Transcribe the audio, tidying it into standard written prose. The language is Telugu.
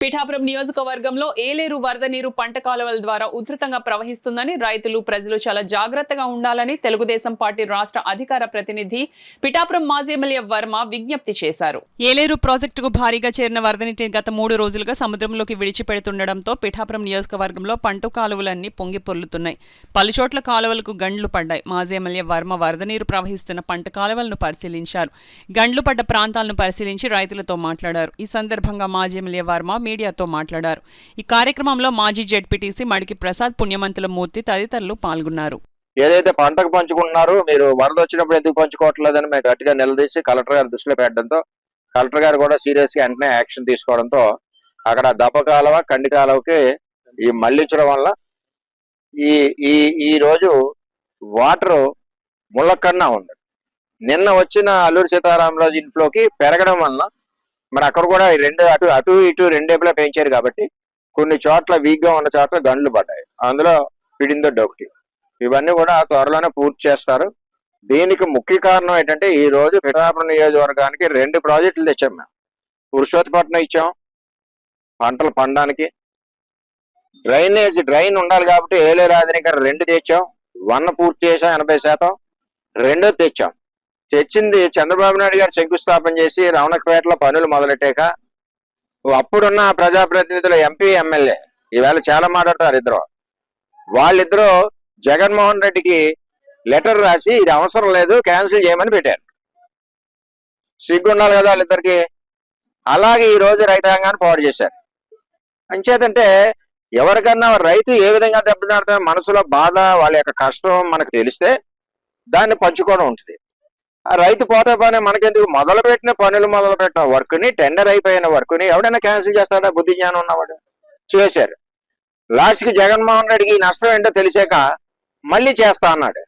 పిఠాపురం నియోజకవర్గంలో ఏలేరు వరద నీరు పంట కాలువల ద్వారా ఉధృతంగా ప్రవహిస్తుందని రైతులు ప్రజలు చాలా జాగ్రత్తగా ఉండాలని తెలుగుదేశం పార్టీ రాష్ట్ర అధికార ప్రతినిధి పిఠాపురం మాజీ ఎమ్మెల్యే వర్మ విజ్ఞప్తి చేశారు. ఏలేరు ప్రాజెక్టుకు భారీగా చేరిన వరద నీటిని గత 3 రోజులుగా సముద్రంలోకి విడిచిపెడుతుండటంతో పిఠాపురం నియోజకవర్గంలో పంట కాలువలన్నీ పొంగి పొర్లుతున్నాయి. పలుచోట్ల కాలువలకు గండ్లు పడ్డాయి. మాజీ ఎమ్మెల్యే వర్మ వరద నీరు ప్రవహిస్తున్న పంట కాలువలను పరిశీలించారు. గండ్లు పడ్డ ప్రాంతాలను పరిశీలించి రైతులతో మాట్లాడారు. ఈ సందర్భంగా మాజీ ఎమ్మెల్యే వర్మ మీడియాతో మాట్లాడారు. ఈ కార్యక్రమంలో మాజీ జెడ్పీటీసీ మడికి ప్రసాద్, పుణ్యమంతుల మూర్తి తదితరులు పాల్గొన్నారు. ఏదైతే పంటకు పంచుకుంటున్నారో మీరు వరద వచ్చినప్పుడు ఎందుకు పంచుకోవట్లేదని మేము గట్టిగా నిలదీసి కలెక్టర్ గారు దృష్టిలో పెట్టడంతో కలెక్టర్ గారు కూడా సీరియస్ గా వెంటనే యాక్షన్ తీసుకోవడంతో అక్కడ దప్ప కాలువ కండి కాలువకి ఈ మళ్లించడం వల్ల ఈ ఈ ఈ రోజు వాటర్ ముళ్ళకన్నా ఉంది. నిన్న వచ్చిన అల్లూరి సీతారామరాజు ఇన్ఫ్లోకి పెరగడం వల్ల మరి అక్కడ కూడా రెండు అటు ఇటు రెండేపులా పెంచారు కాబట్టి కొన్ని చోట్ల వీక్ గా ఉన్న చోట్ల గండ్లు పడ్డాయి. అందులో పిడిందో డొక్కి ఇవన్నీ కూడా త్వరలోనే పూర్తి చేస్తారు. దీనికి ముఖ్య కారణం ఏంటంటే ఈ రోజు పిఠాపురం నియోజకవర్గానికి 2 ప్రాజెక్టులు తెచ్చాం. మేము పురుషోత్తపట్నం ఇచ్చాం పంటలు పండడానికి, డ్రైన్ ఉండాలి కాబట్టి ఏలేరు ఆధునికర 2 తెచ్చాం. 1 పూర్తి చేసాం 80%, 2 తెచ్చాం. తెచ్చింది చంద్రబాబు నాయుడు గారు శంకుస్థాపన చేసి రమణపేటలో పనులు మొదలెట్టాక అప్పుడున్న ప్రజాప్రతినిధులు ఎంపీ ఎమ్మెల్యే ఈవేళ చాలా మాట్లాడతారు ఇద్దరు. వాళ్ళిద్దరూ జగన్మోహన్ రెడ్డికి లెటర్ రాసి ఇది అవసరం లేదు క్యాన్సిల్ చేయమని పెట్టారు. సిగ్గుండాలి కదా వాళ్ళిద్దరికి. అలాగే ఈ రోజు రైతాంగాన్ని పాడు చేశారు. అంచేతంటే ఎవరికన్నా రైతు ఏ విధంగా దెబ్బతిన్నాడో మనసులో బాధ, వాళ్ళ యొక్క కష్టం మనకు తెలిస్తే దాన్ని పంచుకోవడం ఉంటుంది. ఆ రైతు పోతే పని మనకెందుకు? మొదలుపెట్టిన వర్క్ ని, టెండర్ అయిపోయిన వర్క్ ని ఎవడైనా క్యాన్సిల్ చేస్తాడా? బుద్ధి జ్ఞానం ఉన్నవాడు. చేశారు. లాస్ట్ కి జగన్మోహన్ రెడ్డికి నష్టం ఏంటో తెలిసాక మళ్ళీ చేస్తా అన్నాడు.